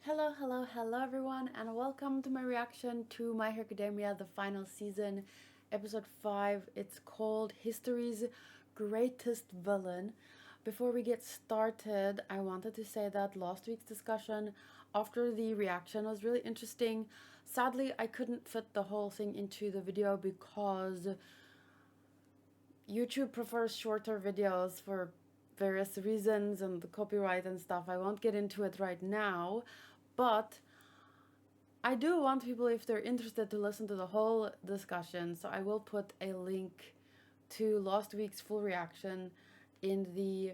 Hello, hello, hello everyone, and welcome to my reaction to My Hero Academia, the final season, episode 5. It's called History's Greatest Villain. Before we get started, I wanted to say that last week's discussion after the reaction was really interesting. Sadly, I couldn't fit the whole thing into the video because YouTube prefers shorter videos for various reasons and the copyright and stuff. I won't get into it right now. But I do want people, if they're interested, to listen to the whole discussion. So I will put a link to last week's full reaction in the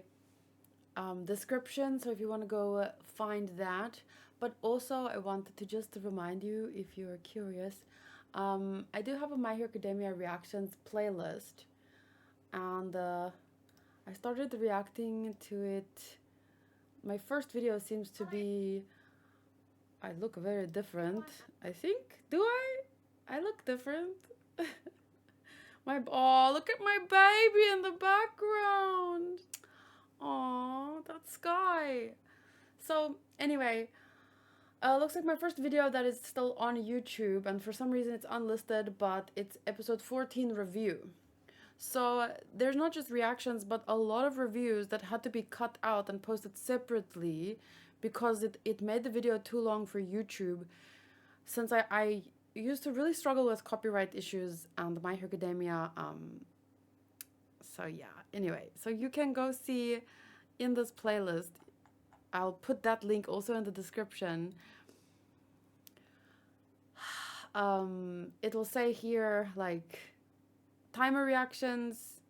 description. So if you want to go find that. But also I wanted to just remind you, if you're curious, I do have a My Hero Academia reactions playlist. And I started reacting to it. My first video seems to be... I look very different, I think. Do I? I look different. Oh, look at my baby in the background. Oh, that sky. So anyway, looks like my first video that is still on YouTube, and for some reason it's unlisted, but it's episode 14 review. So there's not just reactions, but a lot of reviews that had to be cut out and posted separately because it made the video too long for YouTube, since I used to really struggle with copyright issues and My Hero Academia. So yeah, anyway, so you can go see in this playlist. I'll put that link also in the description. It will say here like timer reactions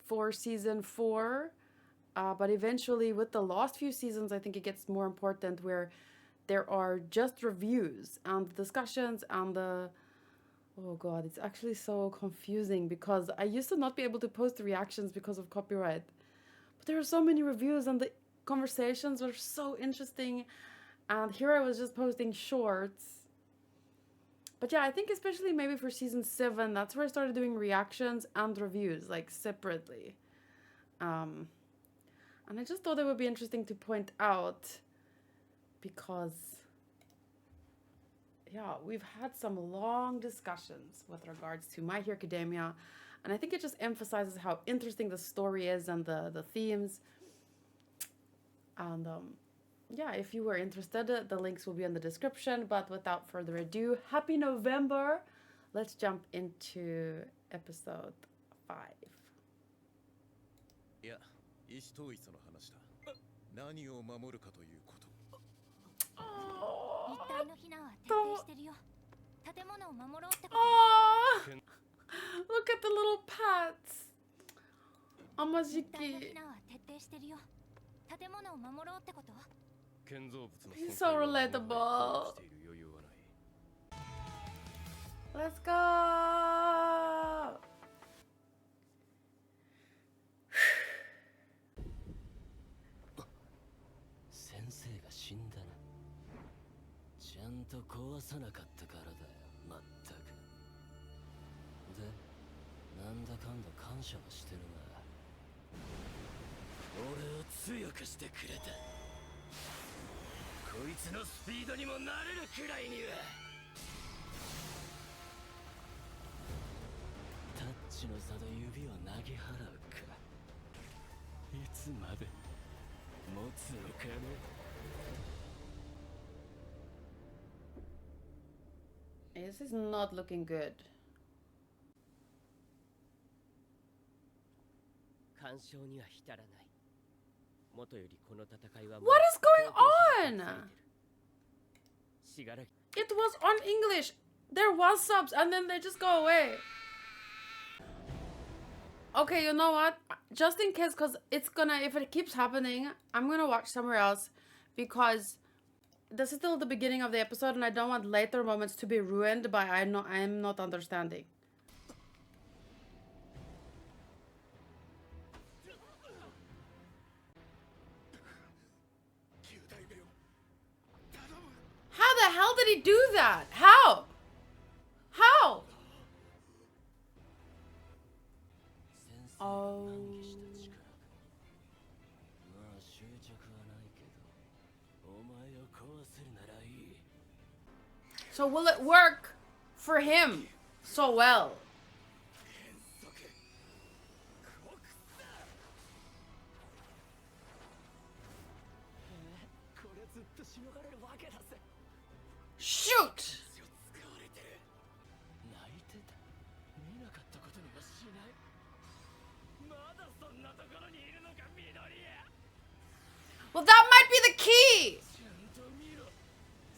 for season 4. But eventually, with the last few seasons, I think it gets more important, where there are just reviews and discussions and the... Oh god, it's actually so confusing because I used to not be able to post reactions because of copyright. But there are so many reviews and the conversations were so interesting. And here I was just posting shorts. But yeah, I think especially maybe for season 7, that's where I started doing reactions and reviews, like separately. And I just thought it would be interesting to point out because, yeah, we've had some long discussions with regards to My Hero Academia, and I think it just emphasizes how interesting the story is and the themes. And yeah, if you were interested, the links will be in the description. But without further ado, happy November! Let's jump into episode 5. Yeah. 意思統一の話だ。何を守るかということ。一体の避難は徹底してるよ。建物を守ろうってこと。Look at the little pets. あまじき。一体の避難は徹底してるよ。建物を守ろうってこと。建造物の He's so relatable. Let's go. 先生が死んだな。ちゃんと壊さなかったからだよ、まったく。で、なんだかんだ感謝はしてるな。俺を強くしてくれた。こいつのスピードにもなれるくらいには。タッチの差で指を投げ払うか。いつまで持つのかね。This is not looking good. 干渉には浸らない。元よりこの戦いは What is going on? しがらき It was on English. There was subs and then they just go away. Okay, you know what? Just in case, because it's gonna, if it keeps happening, I'm gonna watch somewhere else, because this is still the beginning of the episode and I don't want later moments to be ruined by I'm not understanding. How the hell did he do that? How? How? Oh. まあ執着はないけど、お前を壊せるならい So will it work for him so well? これずっとしのがれるわけだぜ。 Shoot! 泣いてた。見なかったことにはしない。まだそんなところにいるのか、緑谷。 Well, that might be the key! ちゃんと見ろ。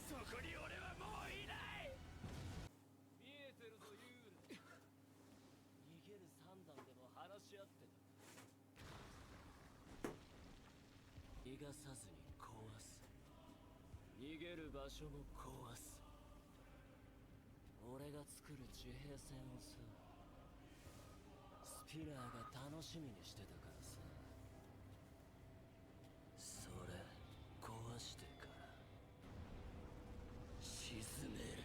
そこに俺はもういない。見えてるぞ、ユール。逃げる三段でも話し合ってた。逃がさずに壊す。逃げる場所も壊す。俺が作る地平線をさ、スピラーが楽しみにしてたからさ。それ壊してから沈める。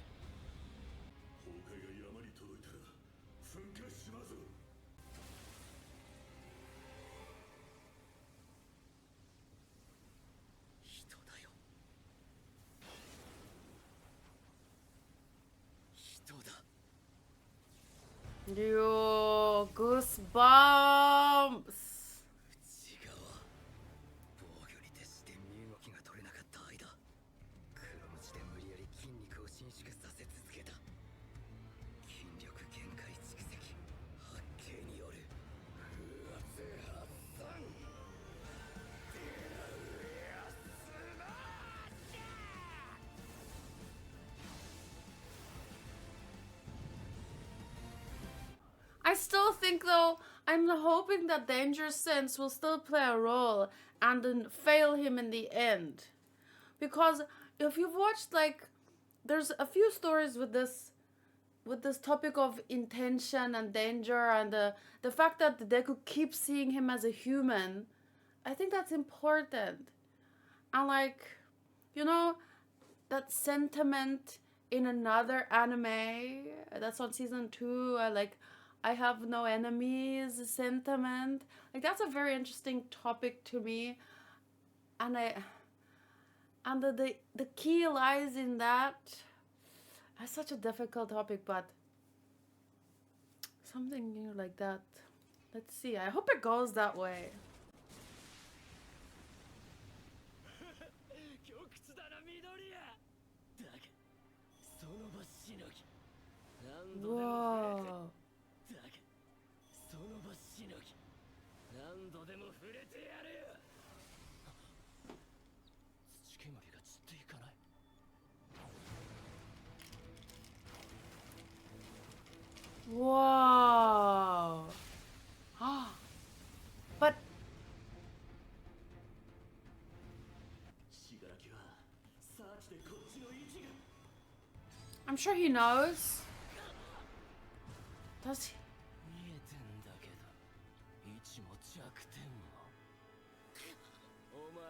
崩壊が山に届いたら噴火しまぞ。人だよ。人だ。 Yo, goosebumps! 内側。防御に徹して身動きが取れなかった間、黒鞭で無理やり筋肉を伸縮させ続けた。筋力限界蓄積、発勁による風圧発散。I still think though, I'm hoping that Danger Sense will still play a role and then fail him in the end. Because if you've watched, like, there's a few stories with this topic of intention and danger and the fact that they could keep seeing him as a human. I think that's important. And like, you know, that sentiment in another anime that's on season 2, I have no enemies sentiment. Like, that's a very interesting topic to me. And the key lies in that. It's such a difficult topic, but something new like that. Let's see. I hope it goes that way. 極屈だな、緑谷。だが、その場しのぎ。何度でも触れて。 Whoa. だが、その場しのぎ。何度でも触れてやるよ。土煙が散っていかない。 Whoa. But 死柄木はサーチでこっちの位置が。 I'm sure he knows. Does he? 見えてんだけど、位置も弱点も。お前、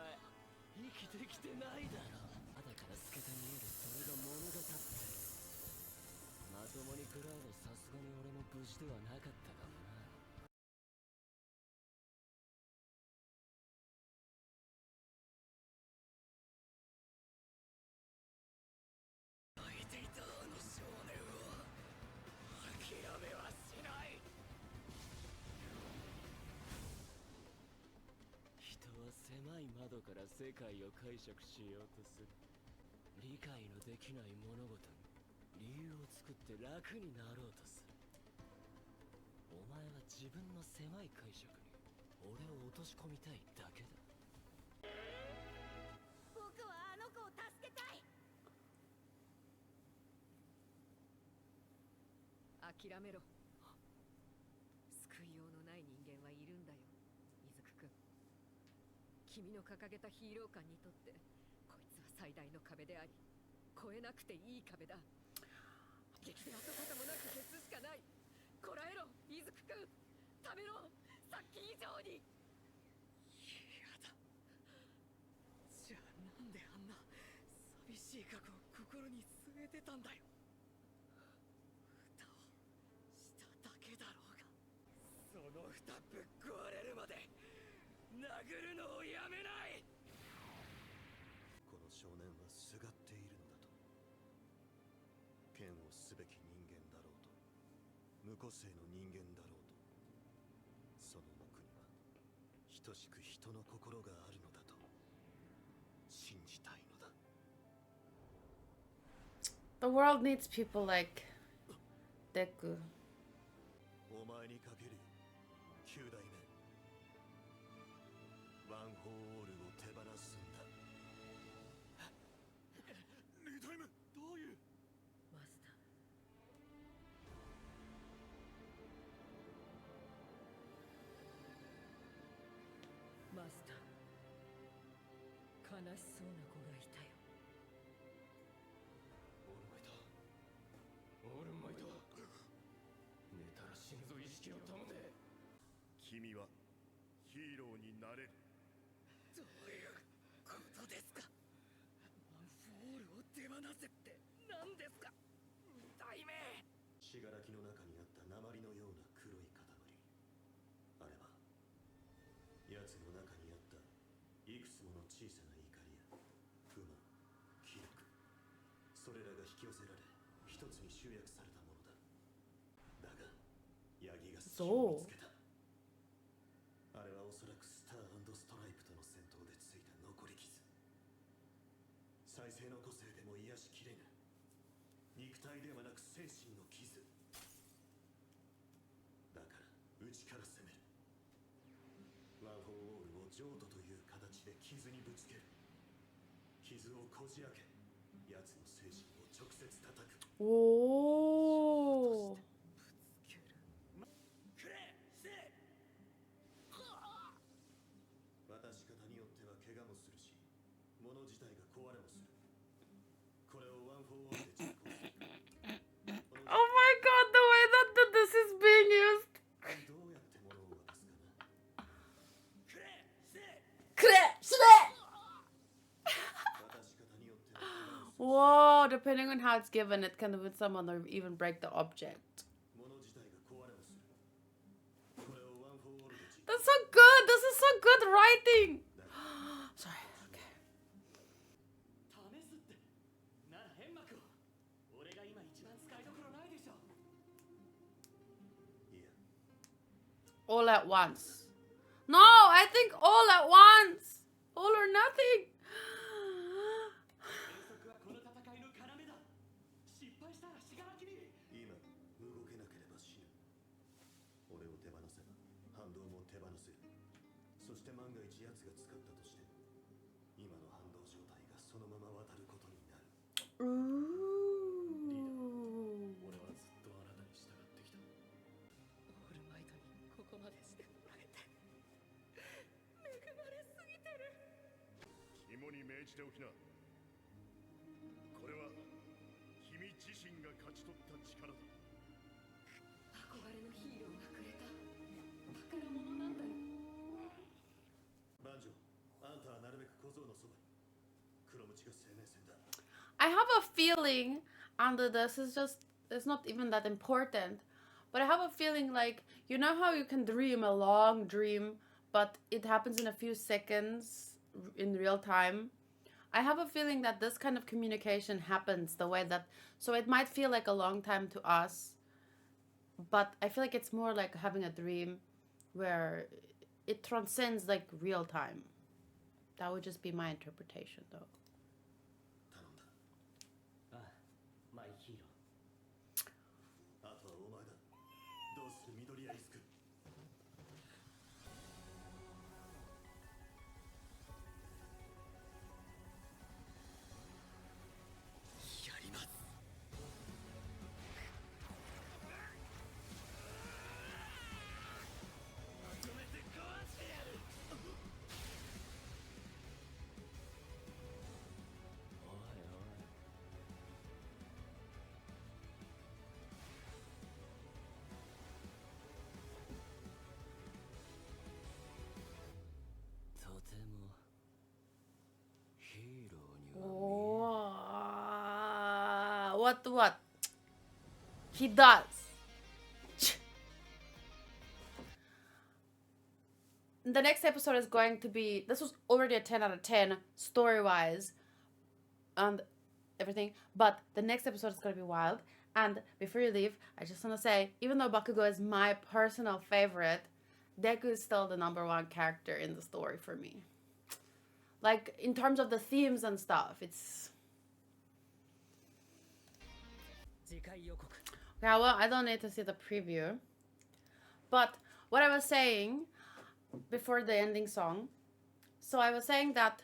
生きてきてないだろ。肌から透けて見えるそれが物語ってる。まともに食らうのさすがに俺も無事ではなかったかもな。泣いていたあの少年を諦めはしない。人は狭い窓から世界を解釈しようとする。理解のできない物事に理由を作って楽になろうとする。お前は自分の狭い解釈に俺を落とし込みたいだけだ。僕はあの子を助けたい。諦めろ。救いようのない人間はいるんだよ、伊豆くん。君の掲げたヒーロー感にとってこいつは最大の壁であり、越えなくていい壁だ。激で跡形もなく消すしかない。こらえろ、伊豆くん。食べろ、さっき以上に。嫌だ。じゃあなんであんな寂しい過去を心に据えてたんだよ。蓋をしただけだろうが。その蓋ぶっ壊れるまで殴るのをやめない。この少年はすがっているのだと。すべき人間だろうと、無個性の人間だろうと、その奥には等しく人の心があるのだと信じたいのだ。 The world needs people like Deku. お前にかけるよ、9代目。ワン・フォー・オールを手放すんだ。2代目、どういう。マスター。マスター、悲しそうな子がいたよ。オールマイト、オールマイト、寝たら死ぬぞ。意識を保て。君はヒーローになれる。どういうことですか。ワン・フォールを手放せって何ですか。2代目。死柄木の中にあった鉛のような黒い塊、あれは奴の中にあったいくつもの小さな怒りや不満、気力、それらが引き寄せられ一つに集約されたものだ。だがヤギが隙を見つけた。あれはおそらくスター&ストライプとの戦闘でついた残り傷。再生の個性でも癒しきれぬ肉体ではなく精神の傷だから内から攻める。ワン・フォー・オールを浄土という形で傷にぶつける。傷をこじ開け、奴の精神を直接叩く。 Oh. 渡し方によっては怪我もするし、物自体が壊れもする。これをワン・フォー・オールで実行する。 Oh my god, the way that this is being used. どうやって物を渡すかな。渡し方によっては怪我もする。 Whoa, depending on how it's given, it can hit someone or even break the object. 物自体が壊れもする。これをワン・フォー・オールで実行。 That's so good. This is so good writing. Sorry. Okay. 試すってなら変膜を。俺が今一番使いどころないでしょ。いや、 All at once. No, I think all at once. All or nothing. 遠足はこの戦いの要だ。失敗したら死柄木に。今動けなければ死ぬ。俺を手放せば反動も手放せる。そして万が一奴が使ったとして今の反動状態がそのまま渡ることになる。 Ooh. 俺はずっとあなたに従ってきた。オールマイトにここまでしてもらえて恵まれすぎてる。肝に銘じておきな。これは君自身が勝ち取った力だ。憧れのヒーローがくれた宝物なんだよ。万丈、あんたはなるべく小僧のそばに。黒鞭が生命線だ。 I have a feeling, and this is just, it's not even that important, but I have a feeling like, you know how you can dream a long dream, but it happens in a few seconds in real time? I have a feeling that this kind of communication happens the way that, so it might feel like a long time to us, but I feel like it's more like having a dream where it transcends like real time. That would just be my interpretation though. 頼んだ。ああ、マイヒーロー。あとはお前だ。どうする緑谷イスク。やります。まとめて壊してやる。おいおい。とてもヒーローには What? He does. The next episode is going to be, this was already a 10 out of 10 story-wise, and everything. But the next episode is gonna be wild. And before you leave, I just want to say, even though Bakugo is my personal favorite, Deku is still the #1 character in the story for me. Like, in terms of the themes and stuff, it's... Yeah, well, I don't need to see the preview. But what I was saying before the ending song, so I was saying that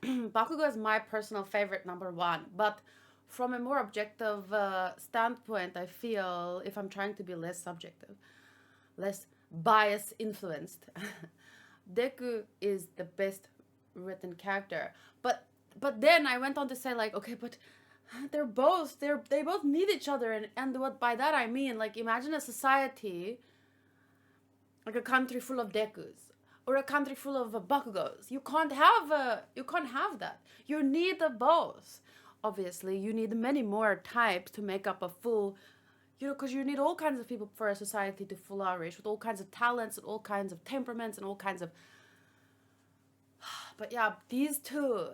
Bakugo is my personal favorite #1, but from a more objective standpoint, I feel, if I'm trying to be less subjective, less bias influenced, Deku is the best written character. But then I went on to say, like, okay, but they both need each other, and what by that I mean, like, imagine a society, like a country full of Dekus or a country full of Bakugos. You can't have that. You need the both. Obviously, you need many more types to make up a full, because you need all kinds of people for a society to flourish, with all kinds of talents and all kinds of temperaments and all kinds of... But yeah, these two,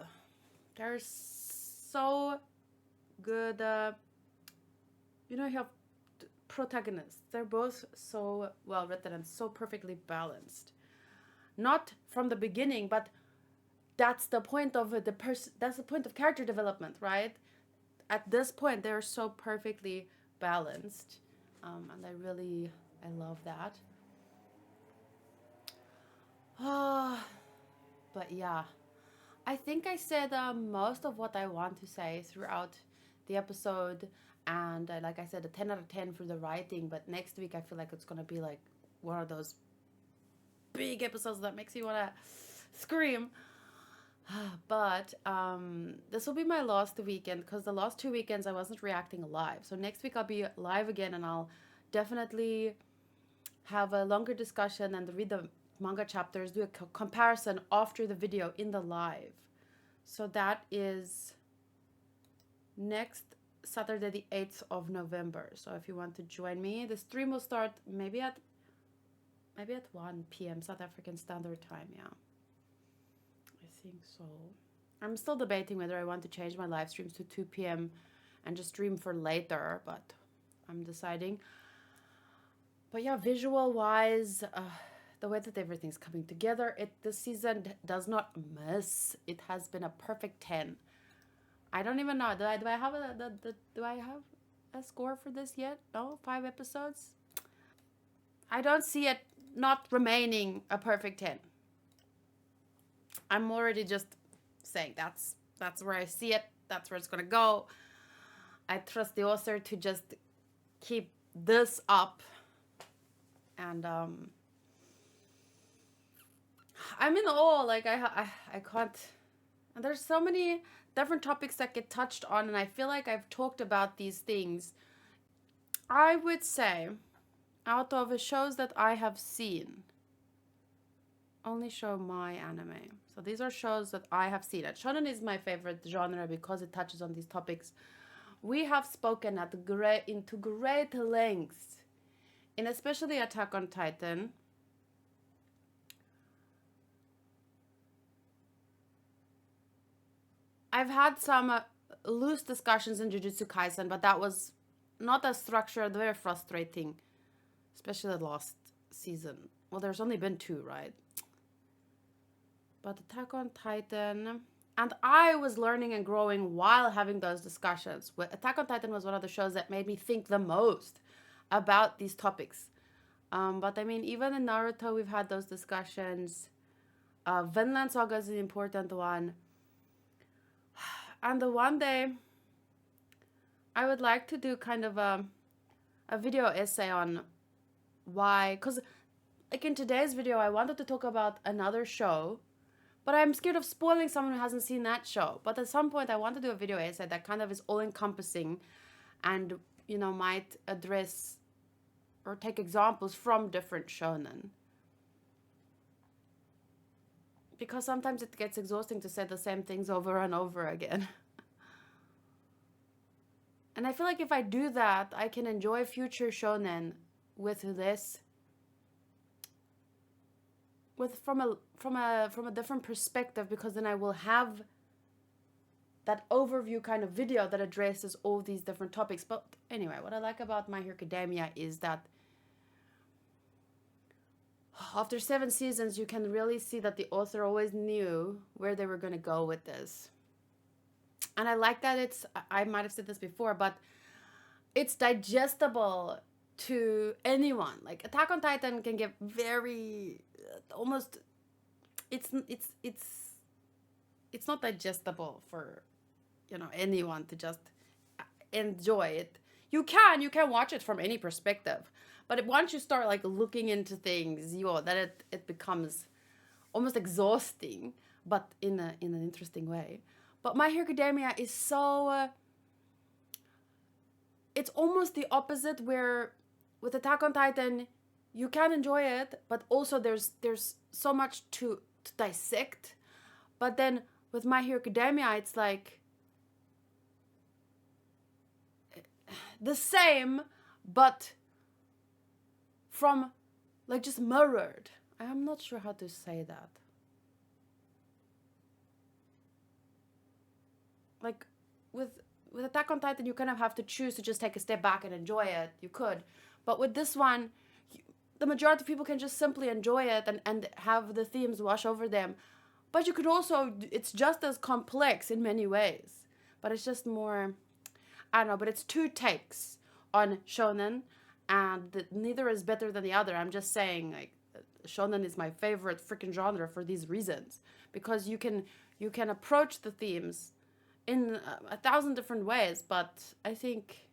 they're so good. You have protagonists. They're both so well written and so perfectly balanced. Not from the beginning, but that's the point of that's the point of character development, right? At this point, they're so perfectly balanced, and I love that. But yeah, I think I said most of what I want to say throughout the episode, and like I said, a 10 out of 10 for the writing. But next week, I feel like it's gonna be like one of those big episodes that makes you wanna scream. But this will be my last weekend, because the last 2 weekends I wasn't reacting live. So next week I'll be live again, and I'll definitely have a longer discussion and read the manga chapters, do a comparison after the video in the live. So that is next Saturday, the 8th of November. So if you want to join me, the stream will start maybe at 1 p.m. South African Standard Time. Yeah, I think so. I'm still debating whether I want to change my live streams to 2 p.m. and just stream for later, but I'm deciding. But yeah, visual wise, the way that everything's coming together, this season does not miss. It has been a perfect 10. I don't even know. Do I have a score for this yet? No, 5 episodes. I don't see it not remaining a perfect 10. I'm already just saying that's where I see it. That's where it's gonna go. I trust the author to just keep this up, and I'm in awe. Like I can't. And there's so many different topics that get touched on, and I feel like I've talked about these things. I would say, out of the shows that I have seen, only show my anime. So these are shows that I have seen. And shonen is my favorite genre because it touches on these topics. We have spoken into great lengths, in especially Attack on Titan. I've had some loose discussions in Jujutsu Kaisen, but that was not as structured, very frustrating, especially the last season. Well, there's only been 2, right? But Attack on Titan, and I was learning and growing while having those discussions. Attack on Titan was one of the shows that made me think the most about these topics. But I mean, even in Naruto, we've had those discussions. Vinland Saga is an important one. And the one day, I would like to do kind of a video essay on why, because like in today's video, I wanted to talk about another show, but I'm scared of spoiling someone who hasn't seen that show. But at some point, I want to do a video essay that kind of is all-encompassing and, might address or take examples from different shonen. Because sometimes it gets exhausting to say the same things over and over again. And I feel like if I do that, I can enjoy future shonen with this, from a different perspective, because then I will have that overview kind of video that addresses all these different topics. But anyway, what I like about My Hero Academia is that after 7 seasons, you can really see that the author always knew where they were going to go with this. And I like that I might have said this before, but it's digestible to anyone. Like Attack on Titan can get very almost it's not digestible for anyone to just enjoy it. You can watch it from any perspective, but once you start like looking into things, that it becomes almost exhausting, but in an interesting way. But My Hero Academia is so it's almost the opposite, where with Attack on Titan you can enjoy it, but also there's so much to dissect. But then with My Hero Academia, it's like the same, but from like just mirrored. I'm not sure how to say that. Like with Attack on Titan, you kind of have to choose to just take a step back and enjoy it. You could. But with this one, the majority of people can just simply enjoy it and have the themes wash over them. But you could also, it's just as complex in many ways. But it's just more, I don't know, but it's 2 takes on shonen, and neither is better than the other. I'm just saying, like, shonen is my favorite freaking genre for these reasons. Because you can approach the themes in 1,000 different ways, but I think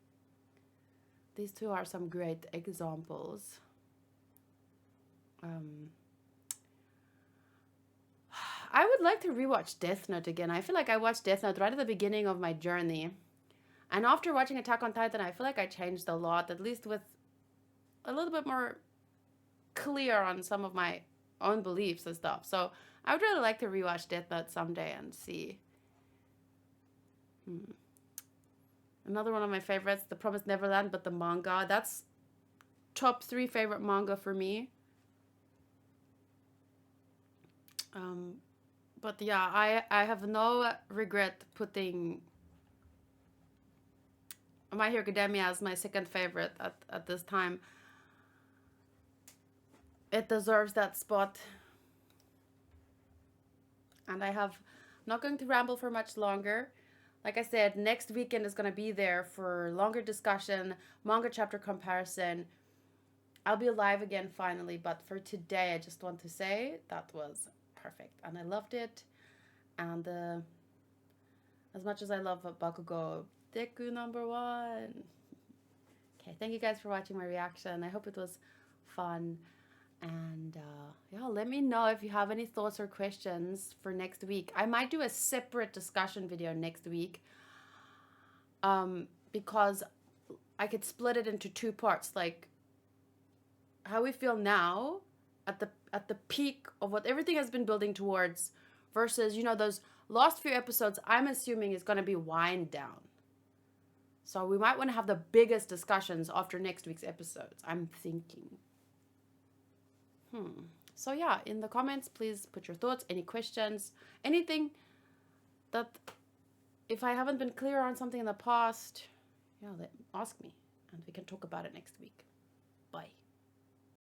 these 2 are some great examples. I would like to rewatch Death Note again. I feel like I watched Death Note right at the beginning of my journey. And after watching Attack on Titan, I feel like I changed a lot, at least with a little bit more clear on some of my own beliefs and stuff. So I would really like to rewatch Death Note someday and see. Another one of my favorites, The Promised Neverland, but the manga. That's top 3 favorite manga for me. But yeah, I have no regret putting My Hero Academia as my second favorite at this time. It deserves that spot. And I'm not going to ramble for much longer. Like I said, next weekend is going to be there for longer discussion, manga chapter comparison. I'll be live again finally, but for today I just want to say that was perfect and I loved it. And as much as I love Bakugo, Deku #1. Okay, thank you guys for watching my reaction. I hope it was fun. And yeah, let me know if you have any thoughts or questions for next week. I might do a separate discussion video next week, because I could split it into 2 parts, like how we feel now at the peak of what everything has been building towards, versus those last few episodes I'm assuming is going to be wind down. So we might want to have the biggest discussions after next week's episodes, I'm thinking. So yeah, in the comments, please put your thoughts, any questions, anything that, if I haven't been clear on something in the past, ask me and we can talk about it next week. Bye.